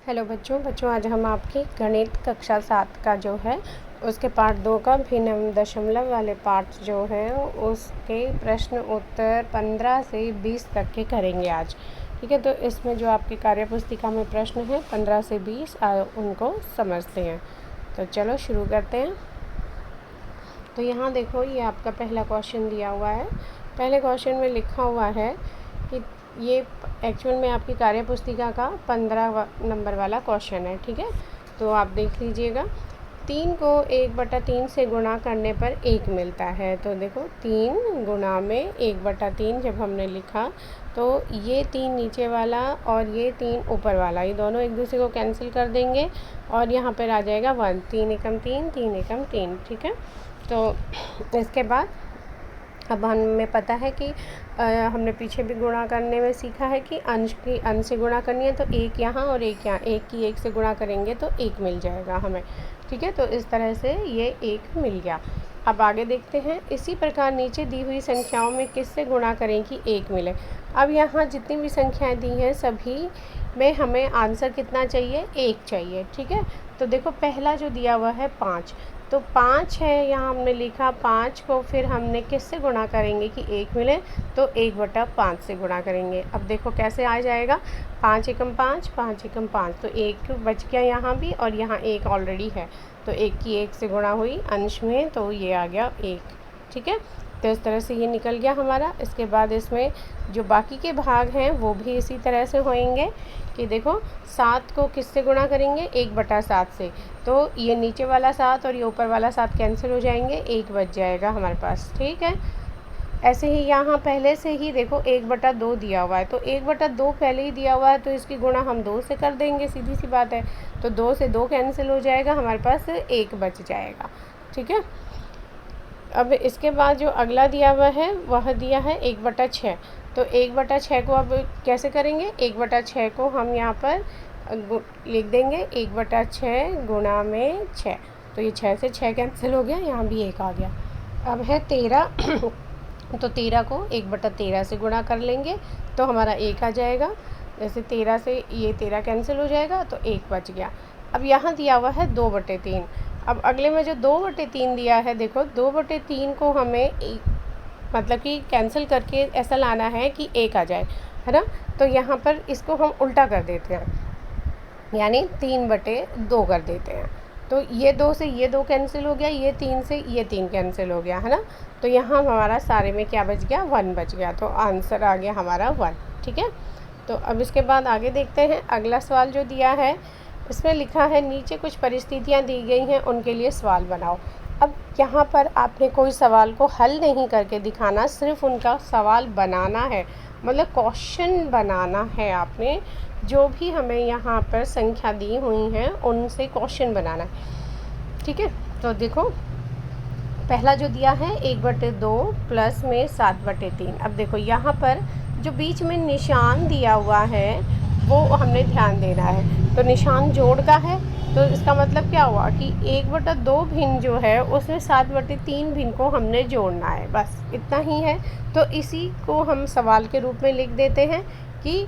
Hello बच्चों आज हम आपकी गणित कक्षा 7 का जो है उसके पार्ट 2 का भिन्न दशमलव वाले पार्ट जो है उसके प्रश्न उत्तर 15 से 20 तक के करेंगे आज। ठीक है, तो इसमें जो आपकी कार्यपुस्तिका में प्रश्न है 15 से 20 उनको समझते हैं। तो चलो शुरू करते हैं। तो यहाँ देखो, ये आपका पहला क्वेश्चन दिया हुआ है। पहले क्वेश्चन में लिखा हुआ है कि ये एक्चुअल में आपकी कार्यपुस्तिका का 15 नंबर वाला क्वेश्चन है। ठीक है, तो आप देख लीजिएगा। 3 को 1/3 से गुणा करने पर 1 मिलता है। तो देखो 3 गुणा में 1/3 जब हमने लिखा तो ये 3 नीचे वाला और ये 3 ऊपर वाला, ये दोनों एक दूसरे को कैंसिल कर देंगे और यहाँ पर आ जाएगा 1। 3 एकम 3, 3 एकम 3। ठीक है, तो इसके बाद अब हमें पता है कि हमने पीछे भी गुणा करने में सीखा है कि अंश से गुणा करनी है। तो 1 यहाँ और 1 यहाँ, 1 की 1 से गुणा करेंगे तो 1 मिल जाएगा हमें। ठीक है, तो इस तरह से ये 1 मिल गया। अब आगे देखते हैं, इसी प्रकार नीचे दी हुई संख्याओं में किससे गुणा करें कि 1 मिले। अब यहाँ जितनी भी संख्याएं दी हैं सभी में हमें आंसर कितना चाहिए, 1 चाहिए। ठीक है, तो देखो पहला जो दिया हुआ है 5, तो 5 है, यहाँ हमने लिखा 5 को फिर हमने किससे गुणा करेंगे कि 1 मिले, तो 1/5 से गुणा करेंगे। अब देखो कैसे आ जाएगा, 5 एकम 5, 5 एकम 5, तो 1 बच गया यहाँ भी और यहाँ 1 ऑलरेडी है, तो 1 की 1 से गुणा हुई अंश में, तो ये आ गया 1। ठीक है, तो इस तरह से ये निकल गया हमारा। इसके बाद इसमें जो बाकी के भाग हैं वो भी इसी तरह से होंगे कि देखो 7 को किससे गुणा करेंगे, 1/7 से, तो ये नीचे वाला 7 और ये ऊपर वाला 7 कैंसिल हो जाएंगे, 1 बच जाएगा हमारे पास। ठीक है, ऐसे ही यहाँ पहले से ही देखो 1/2 दिया हुआ है, तो 1/2 पहले ही दिया हुआ है तो इसकी गुणा हम 2 से कर देंगे, सीधी सी बात है। तो 2 से 2 कैंसिल हो जाएगा, हमारे पास 1 बच जाएगा। ठीक है, अब इसके बाद जो अगला दिया हुआ है वह दिया है 1/6, तो 1/6 को अब कैसे करेंगे, 1/6 को हम यहाँ पर लिख देंगे 1/6 गुणा में 6, तो ये 6 से 6 कैंसिल हो गया, यहाँ भी 1 आ गया। अब है 13 तो 13 को 1/13 से गुणा कर लेंगे तो हमारा 1 आ जाएगा। जैसे 13 से ये 13 कैंसिल हो जाएगा तो 1 बच गया। अब यहाँ दिया हुआ है 2/3, अब अगले में जो 2/3 दिया है, देखो 2/3 को हमें मतलब कि कैंसिल करके ऐसा लाना है कि 1 आ जाए, है ना। तो यहाँ पर इसको हम उल्टा कर देते हैं, यानी 3/2 कर देते हैं। तो ये 2 से ये 2 कैंसिल हो गया, ये 3 से ये 3 कैंसिल हो गया, है ना। तो यहाँ हमारा सारे में क्या बच गया, 1 बच गया, तो आंसर आ गया हमारा 1। ठीक है, तो अब इसके बाद आगे देखते हैं। अगला सवाल जो दिया है इसमें लिखा है नीचे कुछ परिस्थितियाँ दी गई हैं, उनके लिए सवाल बनाओ। अब यहाँ पर आपने कोई सवाल को हल नहीं करके दिखाना, सिर्फ उनका सवाल बनाना है, मतलब क्वेश्चन बनाना है आपने। जो भी हमें यहाँ पर संख्या दी हुई हैं उनसे क्वेश्चन बनाना है। ठीक है, तो देखो पहला जो दिया है 1/2 प्लस में 7/3। अब देखो यहाँ पर जो बीच में निशान दिया हुआ है वो हमने ध्यान देना है। तो निशान जोड़ का है, तो इसका मतलब क्या हुआ कि 1/2 भिन्न जो है उसमें 7/3 भिन्न को हमने जोड़ना है, बस इतना ही है। तो इसी को हम सवाल के रूप में लिख देते हैं कि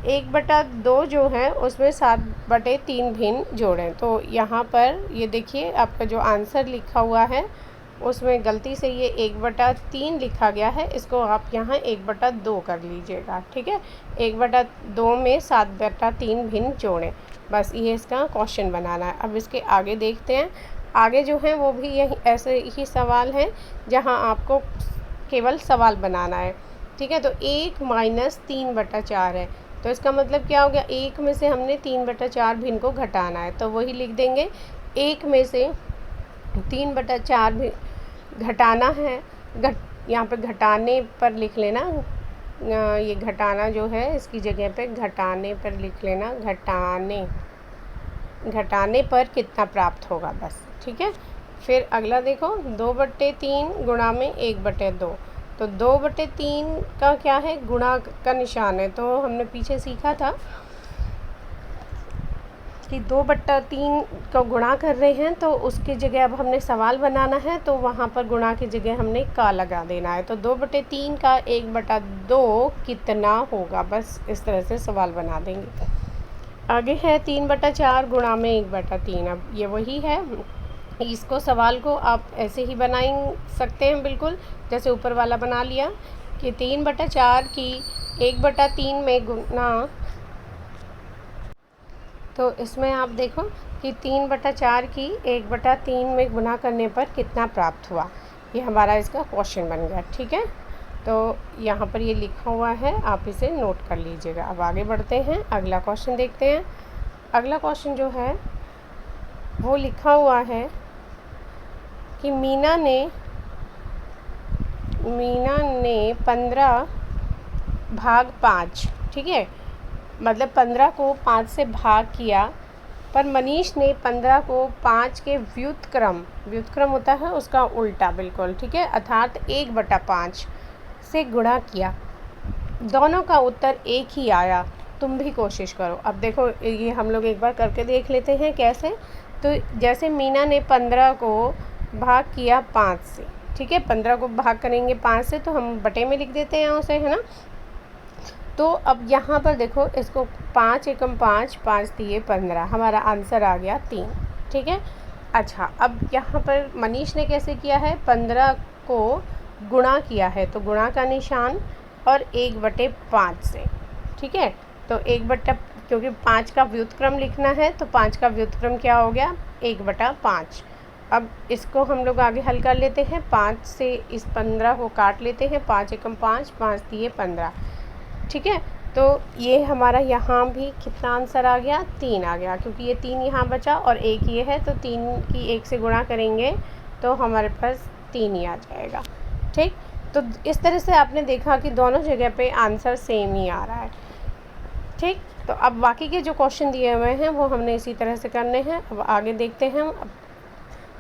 1/2 जो है उसमें 7/3 भिन्न जोड़ें। तो यहाँ पर ये देखिए आपका जो आंसर लिखा हुआ है उसमें गलती से ये 1/3 लिखा गया है, इसको आप यहाँ 1/2 कर लीजिएगा। ठीक है, 1/2 में 7/3 भिन्न जोड़ें, बस ये इसका क्वेश्चन बनाना है। अब इसके आगे देखते हैं, आगे जो है वो भी यही ऐसे ही सवाल हैं जहाँ आपको केवल सवाल बनाना है। ठीक है, तो 1 - 3/4 है, तो इसका मतलब क्या हो गया, 1 में से हमने 3/4 भिन्न को घटाना है, तो वही लिख देंगे 1 में से 3/4 भी घटाना है। यहाँ पे घटाने पर लिख लेना, ये घटाना जो है इसकी जगह पे घटाने पर लिख लेना, घटाने पर कितना प्राप्त होगा, बस। ठीक है, फिर अगला देखो 2/3 गुणा में 1/2, तो 2/3 का क्या है, गुणा का निशान है। तो हमने पीछे सीखा था कि 2/3 का गुणा कर रहे हैं तो उसकी जगह अब हमने सवाल बनाना है, तो वहाँ पर गुणा की जगह हमने का लगा देना है। तो 2/3 का 1/2 कितना होगा, बस इस तरह से सवाल बना देंगे। आगे है 3/4 गुणा में 1/3। अब ये वही है, इसको सवाल को आप ऐसे ही बना सकते हैं बिल्कुल जैसे ऊपर वाला बना लिया कि 3/4 की 1/3 में गुना। तो इसमें आप देखो कि 3/4 की 1/3 में गुना करने पर कितना प्राप्त हुआ, ये हमारा इसका क्वेश्चन बन गया। ठीक है, तो यहाँ पर ये लिखा हुआ है, आप इसे नोट कर लीजिएगा। अब आगे बढ़ते हैं, अगला क्वेश्चन देखते हैं। अगला क्वेश्चन जो है वो लिखा हुआ है कि मीना ने 15/5, ठीक है, मतलब 15 को 5 से भाग किया, पर मनीष ने 15 को 5 के व्युत्क्रम होता है उसका उल्टा बिल्कुल, ठीक है, अर्थात 1/5 से गुणा किया। दोनों का उत्तर एक ही आया, तुम भी कोशिश करो। अब देखो ये हम लोग एक बार करके देख लेते हैं कैसे। तो जैसे मीना ने 15 को भाग किया 5 से, ठीक है, 15 को भाग करेंगे 5 से तो हम बटे में लिख देते हैं उसे, है ना। तो अब यहाँ पर देखो, इसको 5 एकम 5, 5 दिए 15, हमारा आंसर आ गया 3, ठीक है। अच्छा, अब यहाँ पर मनीष ने कैसे किया है, 15 को गुणा किया है, तो गुणा का निशान और 1/5 से, ठीक है। तो क्योंकि 5 का व्युत्क्रम लिखना है तो 5 का व्युत्क्रम क्या हो गया, 1/5। अब इसको हम लोग आगे हल कर लेते हैं, 5 से इस 15 को काट लेते हैं, 5 एकम 5, 5 दिए 15, ठीक है। तो ये हमारा यहाँ भी कितना आंसर आ गया, 3 आ गया, क्योंकि ये 3 यहाँ बचा और 1 ये है, तो 3 की 1 से गुणा करेंगे तो हमारे पास 3 ही आ जाएगा, ठीक। तो इस तरह से आपने देखा कि दोनों जगह पे आंसर सेम ही आ रहा है, ठीक। तो अब बाकी के जो क्वेश्चन दिए हुए हैं वो हमने इसी तरह से करने हैं। अब आगे देखते हैं। अब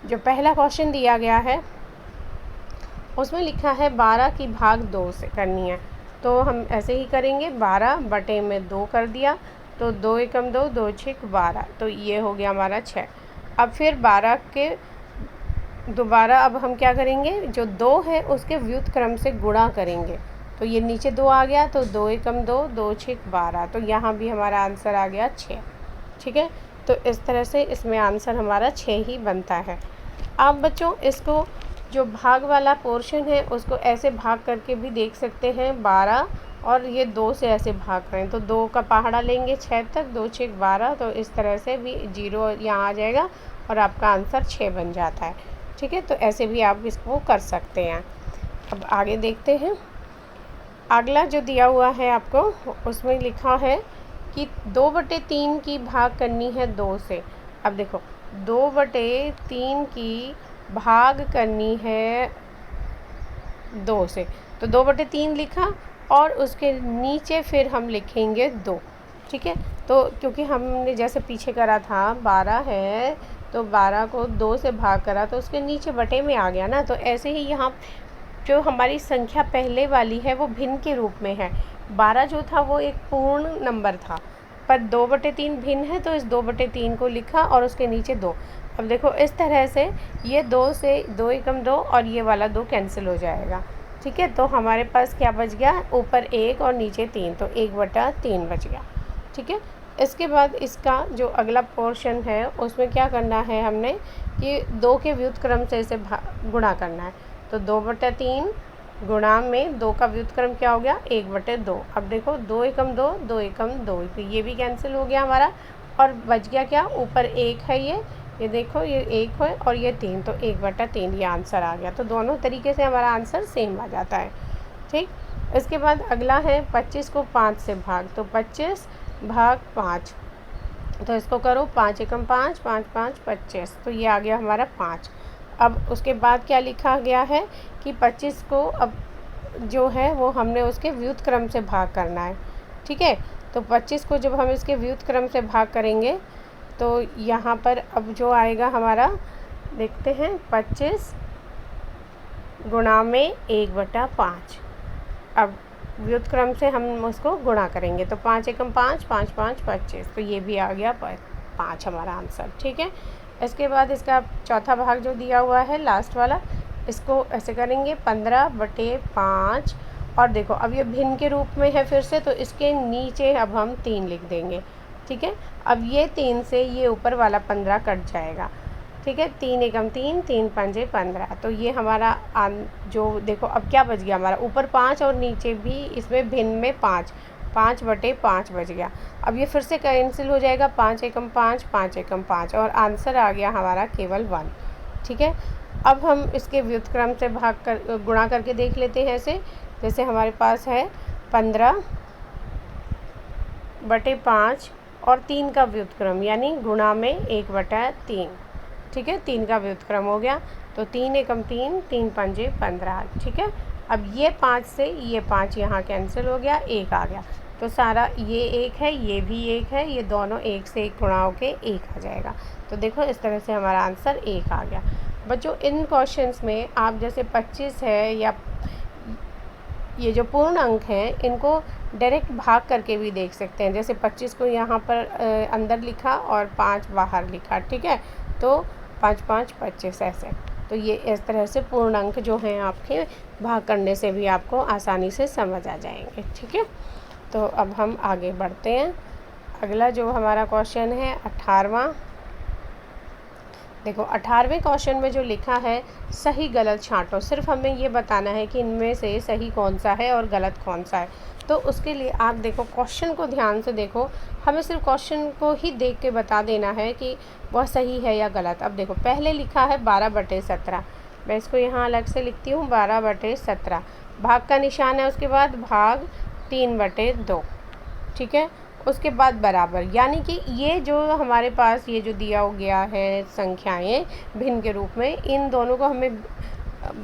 जो पहला क्वेश्चन दिया गया है उसमें लिखा है 12 की भाग 2 से करनी है, तो हम ऐसे ही करेंगे, 12/2 कर दिया, तो 2 एकम 2, 2 छीक 12, तो ये हो गया हमारा 6। अब फिर 12 के दोबारा अब हम क्या करेंगे, जो 2 है उसके व्युत्क्रम से गुणा करेंगे, तो ये नीचे 2 आ गया, तो 2 एकम 2, 2 छीक 12, तो यहाँ भी हमारा आंसर आ गया 6, ठीक है। तो इस तरह से इसमें आंसर हमारा 6 ही बनता है। अब बच्चों इसको जो भाग वाला पोर्शन है उसको ऐसे भाग करके भी देख सकते हैं, 12 और ये 2 से ऐसे भाग करें तो 2 का पहाड़ा लेंगे 6 तक, 2 छीक 12, तो इस तरह से भी 0 यहाँ आ जाएगा और आपका आंसर 6 बन जाता है, ठीक है। तो ऐसे भी आप इसको कर सकते हैं। अब आगे देखते हैं। अगला जो दिया हुआ है आपको उसमें लिखा है कि 2/3 की भाग करनी है 2 से। अब देखो 2/3 की भाग करनी है 2 से, तो 2/3 लिखा और उसके नीचे फिर हम लिखेंगे 2, ठीक है। तो क्योंकि हमने जैसे पीछे करा था 12 है तो 12 को 2 से भाग करा तो उसके नीचे बटे में आ गया ना, तो ऐसे ही यहाँ जो हमारी संख्या पहले वाली है वो भिन्न के रूप में है। 12 जो था वो एक पूर्ण नंबर था, पर 2/3 भिन्न है तो इस 2/3 को लिखा और उसके नीचे 2। अब देखो इस तरह से ये 2 से 2 एकम 2 और ये वाला 2 कैंसिल हो जाएगा, ठीक है। तो हमारे पास क्या बच गया, ऊपर 1 और नीचे 3, तो 1/3 बच गया, ठीक है। इसके बाद इसका जो अगला पोर्शन है उसमें क्या करना है हमने कि 2 के व्युत्क्रम से इसे गुणा करना है, तो 2/3 गुणा में 2 का व्युत्क्रम क्या हो गया, 1/2। अब देखो 2 एकम 2, 2 एकम 2, तो ये भी कैंसिल हो गया हमारा और बच गया क्या, ऊपर 1 है, ये देखो ये 1 है और ये 3, तो 1/3 ये आंसर आ गया। तो दोनों तरीके से हमारा आंसर सेम आ जाता है, ठीक। इसके बाद अगला है 25 को 5 से भाग, तो 25 भाग 5, तो इसको करो 5 एकम 5, 5 5 25, तो ये आ गया हमारा 5। अब उसके बाद क्या लिखा गया है कि 25 को अब जो है वो हमने उसके व्युत्क्रम से भाग करना है, ठीक है। तो 25 को जब हम इसके व्युत्क्रम से भाग करेंगे तो यहाँ पर अब जो आएगा हमारा, देखते हैं, 25 गुणा में 1/5। अब व्युत्क्रम से हम उसको गुणा करेंगे तो 5 एकम 5, 5 5 25, तो ये भी आ गया 5 हमारा आंसर, ठीक है। इसके बाद इसका चौथा भाग जो दिया हुआ है लास्ट वाला, इसको ऐसे करेंगे 15/5 और देखो अब ये भिन्न के रूप में है फिर से, तो इसके नीचे अब हम 3 लिख देंगे, ठीक है। अब ये 3 से ये ऊपर वाला 15 कट जाएगा, ठीक है। 3 एकम 3, 3 पंजे 15। तो ये हमारा जो देखो अब क्या बच गया हमारा, ऊपर 5 और नीचे भी इसमें भिन्न में 5, 5/5 बच गया। अब ये फिर से कैंसिल हो जाएगा, 5 एकम 5, 5 एकम 5 और आंसर आ गया हमारा केवल 1, ठीक है। अब हम इसके व्युत्क्रम से गुणा करके देख लेते हैं ऐसे, जैसे हमारे पास है 15/5 और 3 का व्युत्क्रम यानी गुणा में 1/3, ठीक है। 3 का व्युत्क्रम हो गया, तो 3 एकम 3, 3 पंजे 15, ठीक है। अब ये 5 से ये 5 यहाँ कैंसिल हो गया, 1 आ गया, तो सारा ये 1 है, ये भी 1 है, ये दोनों 1 से 1 गुणा होके 1 आ जाएगा। तो देखो इस तरह से हमारा आंसर 1 आ गया। बच्चों इन क्वेश्चंस में आप जैसे 25 है या ये जो पूर्ण अंक हैं इनको डायरेक्ट भाग करके भी देख सकते हैं। जैसे 25 को यहाँ पर अंदर लिखा और 5 बाहर लिखा, ठीक है। तो 5 5 25 ऐसे। तो ये इस तरह से पूर्ण अंक जो हैं आपके भाग करने से भी आपको आसानी से समझ आ जाएंगे, ठीक है। तो अब हम आगे बढ़ते हैं। अगला जो हमारा क्वेश्चन है 18वां। देखो 18वें क्वेश्चन में जो लिखा है सही गलत छांटो, सिर्फ हमें ये बताना है कि इनमें से सही कौन सा है और गलत कौन सा है। तो उसके लिए आप देखो क्वेश्चन को ध्यान से देखो, हमें सिर्फ क्वेश्चन को ही देख के बता देना है कि वह सही है या गलत। अब देखो पहले लिखा है 12/17, मैं इसको यहाँ अलग से लिखती हूँ 12/17, भाग का निशान है, उसके बाद भाग 3/2, ठीक है। उसके बाद बराबर, यानी कि ये जो हमारे पास ये जो दिया गया है संख्याएं भिन्न के रूप में, इन दोनों को हमें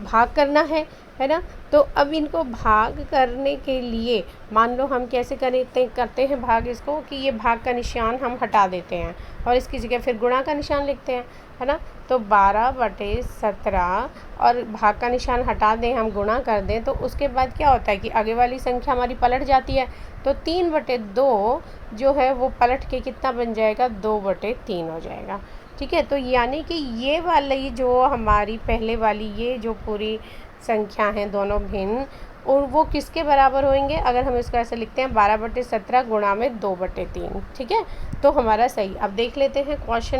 भाग करना है ना। तो अब इनको भाग करने के लिए मान लो हम कैसे करते हैं भाग इसको, कि ये भाग का निशान हम हटा देते हैं और इसकी जगह फिर गुणा का निशान लिखते हैं, है ना। तो 12/17 और भाग का निशान हटा दें, हम गुणा कर दें, तो उसके बाद क्या होता है कि आगे वाली संख्या हमारी पलट जाती है। तो 3/2 जो है वो पलट के कितना बन जाएगा, 2/3 हो जाएगा, ठीक है। तो यानी कि ये वाली जो हमारी पहले वाली ये जो पूरी संख्या हैं दोनों भिन्न, और वो किसके बराबर होंगे, अगर हम इसको ऐसे लिखते हैं 12/17 गुणा में 2/3, ठीक है। तो हमारा सही। अब देख लेते हैं क्वेश्चन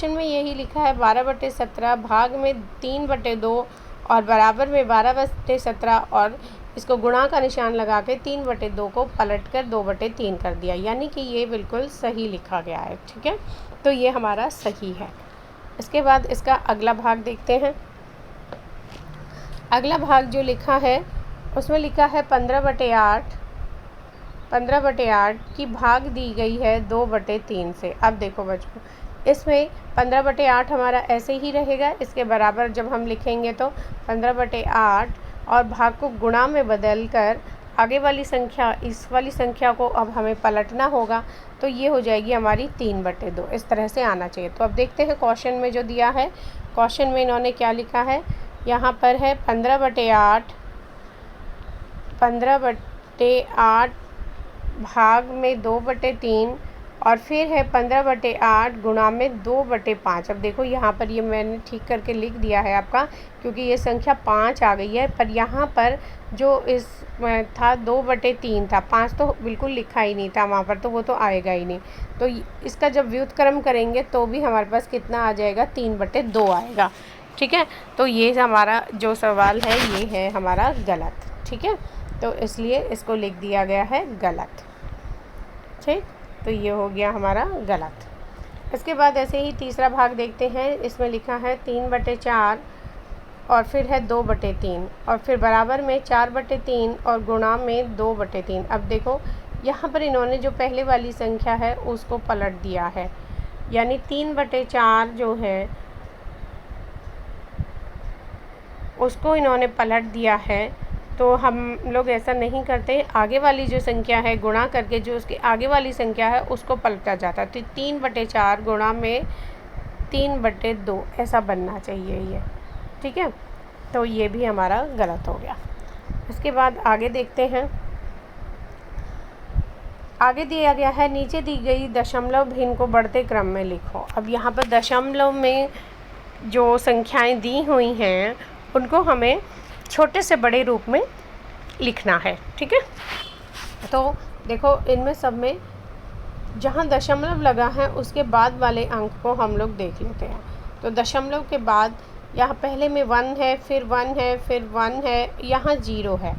में यही लिखा है 12/17 भाग में 3/2 और बराबर में 12/17 और इसको गुणा का निशान लगा के 3/2 को पलट कर 2/3 कर दिया, यानी कि ये बिल्कुल सही लिखा गया है, ठीक है। तो ये हमारा सही है। इसके बाद इसका अगला भाग देखते हैं। अगला भाग जो लिखा है उसमें लिखा है 15/8 की भाग दी गई है 2/3 से। अब देखो बच्चों इसमें 15/8 हमारा ऐसे ही रहेगा, इसके बराबर जब हम लिखेंगे तो 15/8 और भाग को गुणा में बदल कर आगे वाली संख्या, इस वाली संख्या को अब हमें पलटना होगा, तो ये हो जाएगी हमारी 3/2। इस तरह से आना चाहिए। तो अब देखते हैं क्वेश्चन में जो दिया है, क्वेश्चन में इन्होंने क्या लिखा है, यहाँ पर है 15/8 भाग में 2/3 और फिर है 15/8 गुणा में 2/5। अब देखो यहाँ पर ये मैंने ठीक करके लिख दिया है आपका, क्योंकि ये संख्या 5 आ गई है, पर यहाँ पर जो इस था 2/3 था, 5 तो बिल्कुल लिखा ही नहीं था वहाँ पर, तो वो तो आएगा ही नहीं। तो इसका जब व्युत्क्रम करेंगे तो भी हमारे पास कितना आ जाएगा, 3/2 आएगा, ठीक है। तो ये हमारा जो सवाल है ये है हमारा गलत, ठीक है। तो इसलिए इसको लिख दिया गया है गलत, ठीक। तो ये हो गया हमारा गलत। इसके बाद ऐसे ही तीसरा भाग देखते हैं। इसमें लिखा है 3/4 और फिर है 2/3 और फिर बराबर में 4/3 और गुणा में 2/3। अब देखो यहाँ पर इन्होंने जो पहले वाली संख्या है उसको पलट दिया है, यानी 3/4 जो है उसको इन्होंने पलट दिया है। तो हम लोग ऐसा नहीं करते, आगे वाली जो संख्या है गुणा करके जो उसकी आगे वाली संख्या है उसको पलटा जाता है। तो 3/4 गुणा में 3/2 ऐसा बनना चाहिए ये, ठीक है। तो ये भी हमारा गलत हो गया। इसके बाद आगे देखते हैं। आगे दिया गया है नीचे दी गई दशमलव भिन्न को बढ़ते क्रम में लिखो। अब यहाँ पर दशमलव में जो संख्याएं दी हुई हैं उनको हमें छोटे से बड़े रूप में लिखना है, ठीक है। तो देखो इनमें सब में जहाँ दशमलव लगा है उसके बाद वाले अंक को हम लोग देख लेते हैं। तो दशमलव के बाद यहाँ पहले में 1 है, फिर 1 है, फिर 1 है, यहाँ 0 है।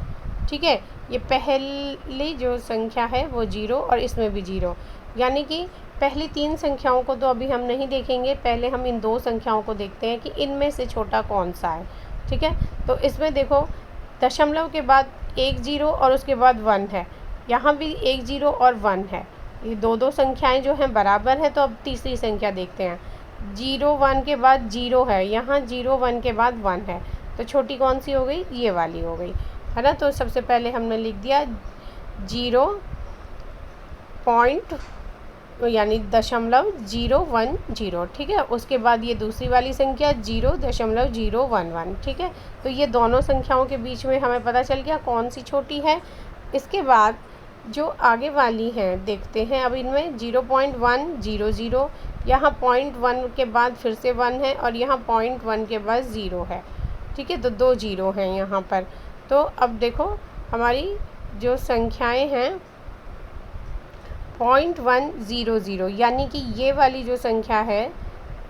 ठीक है, ये पहली जो संख्या है वो 0 और इसमें भी 0, यानी कि पहली 3 संख्याओं को तो अभी हम नहीं देखेंगे, पहले हम इन 2 संख्याओं को देखते हैं कि इनमें से छोटा कौन सा है। ठीक है, तो इसमें देखो दशमलव के बाद 1 0 और उसके बाद 1 है, यहाँ भी 1 0 और 1 है, ये दो संख्याएं जो हैं बराबर है। तो अब तीसरी संख्या देखते हैं, 0 1 के बाद 0 है, यहाँ 0 1 के बाद 1 है, तो छोटी कौन सी हो गई, ये वाली हो गई, है ना। तो सबसे पहले हमने लिख दिया 0 पॉइंट यानी 0.010। ठीक है, उसके बाद ये दूसरी वाली संख्या 0.011। ठीक है, तो ये दोनों संख्याओं के बीच में हमें पता चल गया कौन सी छोटी है। इसके बाद जो आगे वाली हैं देखते हैं, अब इनमें 0.100, यहाँ 0.1 के बाद फिर से 1 है और यहाँ 0.1 के बाद 0 है। ठीक है, तो 2 0 हैं यहाँ पर। तो अब देखो हमारी जो संख्याएं हैं 0.100, यानी कि ये वाली जो संख्या है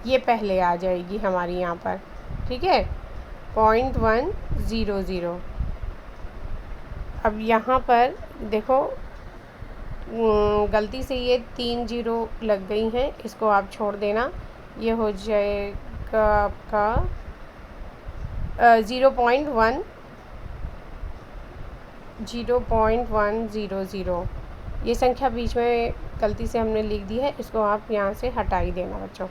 ये पहले आ जाएगी हमारी यहाँ पर। ठीक है, 0.100। अब यहाँ पर देखो गलती से ये 3 0 लग गई हैं, इसको आप छोड़ देना, ये हो जाएगा आपका 0.100। ये संख्या बीच में गलती से हमने लिख दी है, इसको आप यहाँ से हटा ही देना बच्चों।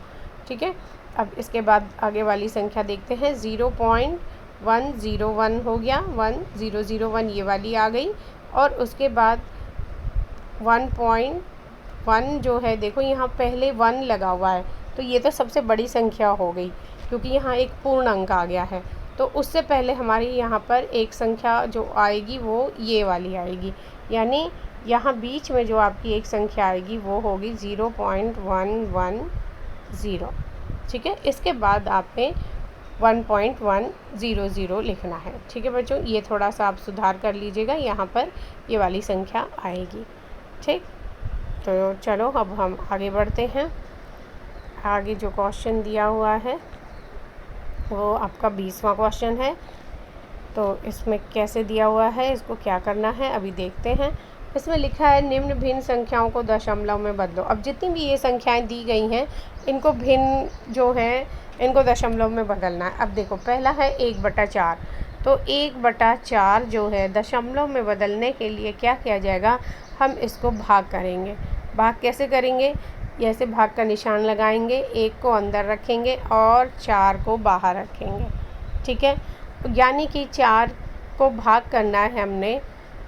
ठीक है, अब इसके बाद आगे वाली संख्या देखते हैं, 0.101 हो गया, 1001 ये वाली आ गई, और उसके बाद 1.1 जो है देखो यहाँ पहले 1 लगा हुआ है, तो ये तो सबसे बड़ी संख्या हो गई क्योंकि यहाँ एक पूर्ण अंक आ गया है। तो उससे पहले हमारी यहाँ पर एक संख्या जो आएगी वो ये वाली आएगी, यानी यहाँ बीच में जो आपकी एक संख्या आएगी वो होगी 0.110। ठीक है, इसके बाद आपने 1.100 लिखना है। ठीक है बच्चों, ये थोड़ा सा आप सुधार कर लीजिएगा, यहाँ पर ये वाली संख्या आएगी। ठीक, तो चलो अब हम आगे बढ़ते हैं। आगे जो क्वेश्चन दिया हुआ है वो आपका 20वां क्वेश्चन है। तो इसमें कैसे दिया हुआ है, इसको क्या करना है अभी देखते हैं। इसमें लिखा है निम्न भिन्न संख्याओं को दशमलव में बदलो। अब जितनी भी ये संख्याएं दी गई हैं इनको भिन्न जो हैं इनको दशमलव में बदलना है। अब देखो पहला है 1/4, तो 1/4 जो है दशमलव में बदलने के लिए क्या किया जाएगा, हम इसको भाग करेंगे। भाग कैसे करेंगे, ऐसे भाग का निशान लगाएंगे, 1 को अंदर रखेंगे और 4 को बाहर रखेंगे। ठीक है, यानी कि 4 को भाग करना है हमने,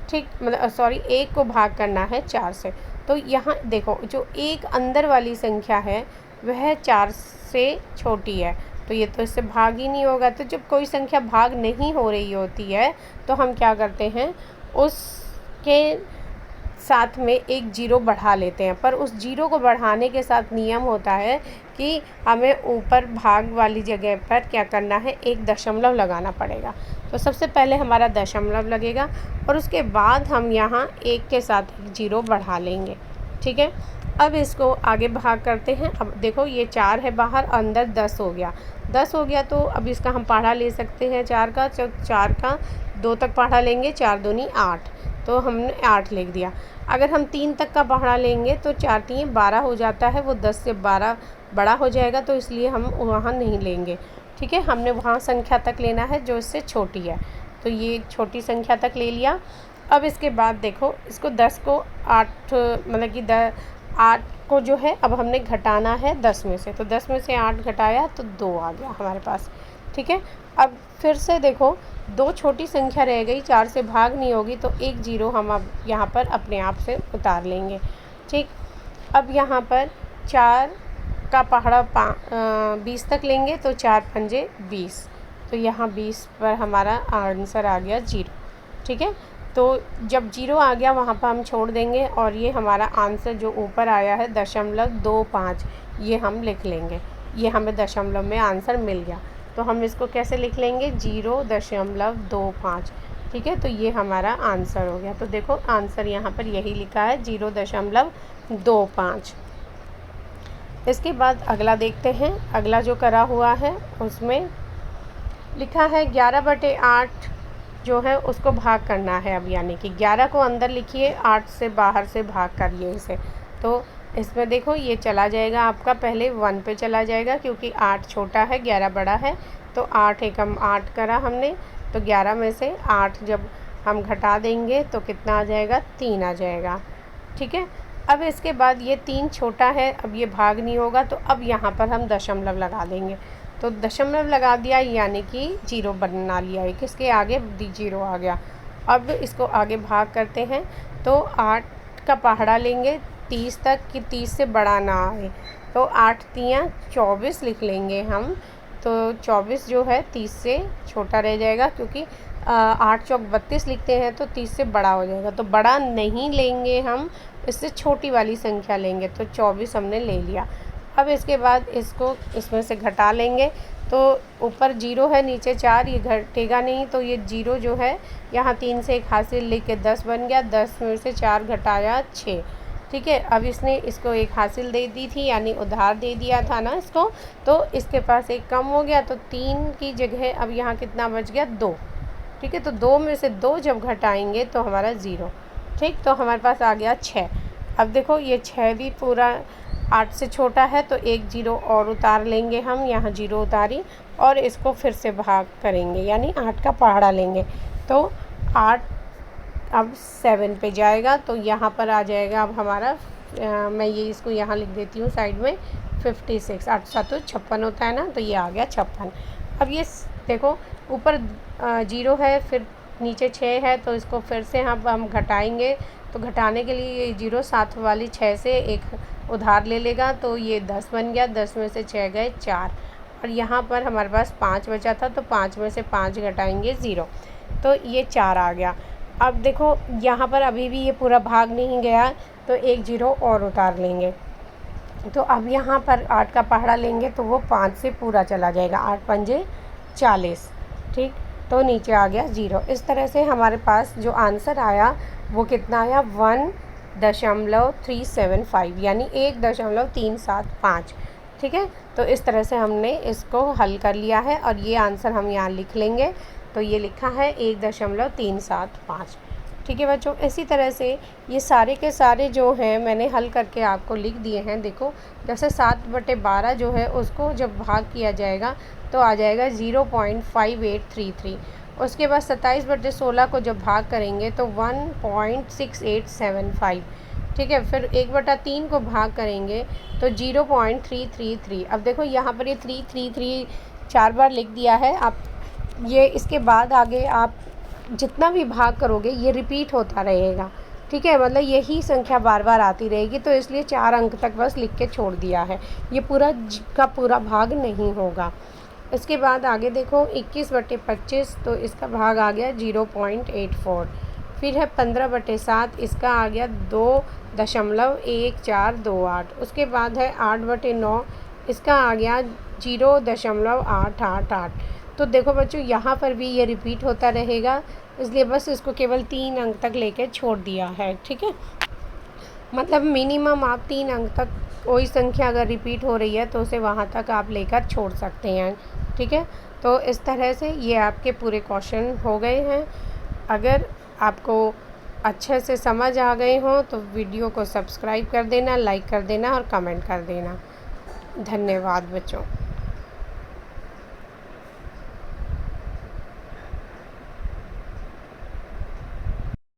ठीक, मतलब सॉरी 1 को भाग करना है 4 से। तो यहाँ देखो जो एक अंदर वाली संख्या है वह 4 से छोटी है, तो ये तो इससे भाग ही नहीं होगा। तो जब कोई संख्या भाग नहीं हो रही होती है तो हम क्या करते हैं, उसके साथ में एक 0 बढ़ा लेते हैं। पर उस 0 को बढ़ाने के साथ नियम होता है कि हमें ऊपर भाग वाली जगह पर क्या करना है, एक दशमलव लगाना पड़ेगा। तो सबसे पहले हमारा दशमलव लगेगा और उसके बाद हम यहाँ 1 के साथ 0 बढ़ा लेंगे। ठीक है, अब इसको आगे भाग करते हैं। अब देखो ये 4 है बाहर, अंदर 10 हो गया। 10 हो गया तो अब इसका हम पहाड़ा ले सकते हैं 4 का, तो 4 का 2 तक पहाड़ा लेंगे, 4 दूनी 8, तो हमने 8 लिख दिया। अगर हम 3 तक का पहाड़ा लेंगे तो 4 3 12 हो जाता है, वो 10 से 12 बड़ा हो जाएगा, तो इसलिए हम वहाँ नहीं लेंगे। ठीक है, हमने वहाँ संख्या तक लेना है जो इससे छोटी है, तो ये छोटी संख्या तक ले लिया। अब इसके बाद देखो इसको 10 को 8 मतलब कि 8 को जो है अब हमने घटाना है 10 में से, तो 10 में से 8 घटाया तो 2 आ गया हमारे पास। ठीक है, अब फिर से देखो 2 छोटी संख्या रह गई, 4 से भाग नहीं होगी, तो 1 0 हम अब यहाँ पर अपने आप से उतार लेंगे। ठीक, अब यहाँ पर 4 का पहाड़ा 20 तक लेंगे, तो 4 पंजे 20, तो यहाँ 20 पर हमारा आंसर आ गया 0। ठीक है, तो जब 0 आ गया वहाँ पर हम छोड़ देंगे और ये हमारा आंसर जो ऊपर आया है 0.25, ये हम लिख लेंगे। ये हमें दशमलव में आंसर मिल गया, तो हम इसको कैसे लिख लेंगे, 0.25। ठीक है, तो ये हमारा आंसर हो गया। तो देखो आंसर यहाँ पर यही लिखा है 0.25। इसके बाद अगला देखते हैं। अगला जो करा हुआ है उसमें लिखा है 11/8 जो है उसको भाग करना है। अब यानी कि 11 को अंदर लिखिए, 8 से बाहर से भाग करिए इसे। तो इसमें देखो ये चला जाएगा आपका, पहले 1 पे चला जाएगा क्योंकि 8 छोटा है 11 बड़ा है। तो 8 एकम 8 करा हमने, तो 11 में से 8 जब हम घटा देंगे तो कितना आ जाएगा, 3 आ जाएगा। ठीक है, अब इसके बाद ये 3 छोटा है, अब ये भाग नहीं होगा, तो अब यहाँ पर हम दशमलव लगा देंगे। तो दशमलव लगा दिया यानी कि 0 बना लिया है, किसके आगे 0 आ गया। अब इसको आगे भाग करते हैं, तो 8 का पहाड़ा लेंगे 30 तक कि 30 से बड़ा ना आए, तो 8 तियाँ 24 लिख लेंगे हम। तो 24 जो है 30 से छोटा रह जाएगा, क्योंकि 8 चौक 32 लिखते हैं तो 30 से बड़ा हो जाएगा। तो बड़ा नहीं लेंगे हम, इससे छोटी वाली संख्या लेंगे। तो 24 हमने ले लिया। अब इसके बाद इसको इसमें से घटा लेंगे, तो ऊपर 0 है नीचे 4, ये घटेगा नहीं, तो ये 0 जो है यहाँ 3 से 1 हासिल लिख के 10 बन गया। 10 में से 4 घटाया 6। ठीक है, अब इसने इसको 1 हासिल दे दी थी, यानी उधार दे दिया था ना इसको, तो इसके पास 1 कम हो गया। तो 3 की जगह अब यहाँ कितना बच गया, 2। ठीक है, तो 2 में से 2 जब घटाएंगे तो हमारा 0। ठीक, तो हमारे पास आ गया 6। अब देखो ये 6 भी पूरा 8 से छोटा है, तो 1 0 और उतार लेंगे हम, यहाँ 0 उतारी और इसको फिर से भाग करेंगे, यानी 8 का पहाड़ा लेंगे। तो 8 अब 7 पे जाएगा, तो यहाँ पर आ जाएगा अब हमारा मैं ये इसको यहाँ लिख देती हूँ साइड में 56। 8 7 56 होता है ना, तो ये आ गया 56। अब ये देखो ऊपर 0 है, फिर नीचे 6 है, तो इसको फिर से हम घटाएंगे। तो घटाने के लिए ये 0 साथ वाली 6 से 1 उधार ले लेगा, तो ये 10 बन गया। 10 में से 6 गए 4, और यहाँ पर हमारे पास 5 बचा था, तो 5 में से 5 घटाएंगे 0, तो ये 4 आ गया। अब देखो यहाँ पर अभी भी ये पूरा भाग नहीं गया, तो 1 0 और उतार लेंगे। तो अब यहाँ पर 8 का पहाड़ा लेंगे, तो वो 5 से पूरा चला जाएगा। 8 पंजे 40। ठीक, तो नीचे आ गया 0। इस तरह से हमारे पास जो आंसर आया वो कितना आया, 1.375, यानी 1.375। ठीक है, तो इस तरह से हमने इसको हल कर लिया है, और ये आंसर हम यहाँ लिख लेंगे। तो ये लिखा है 1.375। ठीक है बच्चों, इसी तरह से ये सारे के सारे जो हैं मैंने हल करके आपको लिख दिए हैं। देखो जैसे 7/12 जो है उसको जब भाग किया जाएगा तो आ जाएगा 0.5833। उसके बाद 27/16 को जब भाग करेंगे तो 1.6875। ठीक है, फिर 1/3 को भाग करेंगे तो 0.333। अब देखो यहाँ पर ये 333 4 बार लिख दिया है। आप ये इसके बाद आगे आप जितना भी भाग करोगे ये रिपीट होता रहेगा। ठीक है, मतलब यही संख्या बार बार आती रहेगी, तो इसलिए 4 अंक तक बस लिख के छोड़ दिया है, ये पूरा का पूरा भाग नहीं होगा। इसके बाद आगे देखो 21/25, तो इसका भाग आ गया 0.84। फिर है 15/7, इसका आ गया 2.1428। उसके बाद है 8/9, इसका आ गया 0.888। तो देखो बच्चों यहाँ पर भी ये रिपीट होता रहेगा, इसलिए बस इसको केवल 3 अंक तक लेके छोड़ दिया है। ठीक है, मतलब मिनिमम आप 3 अंक तक कोई संख्या अगर रिपीट हो रही है तो उसे वहाँ तक आप लेकर छोड़ सकते हैं। ठीक है, तो इस तरह से ये आपके पूरे क्वेश्चन हो गए हैं। अगर आपको अच्छे से समझ आ गए हों तो वीडियो को सब्सक्राइब कर देना, लाइक कर देना और कमेंट कर देना। धन्यवाद बच्चों।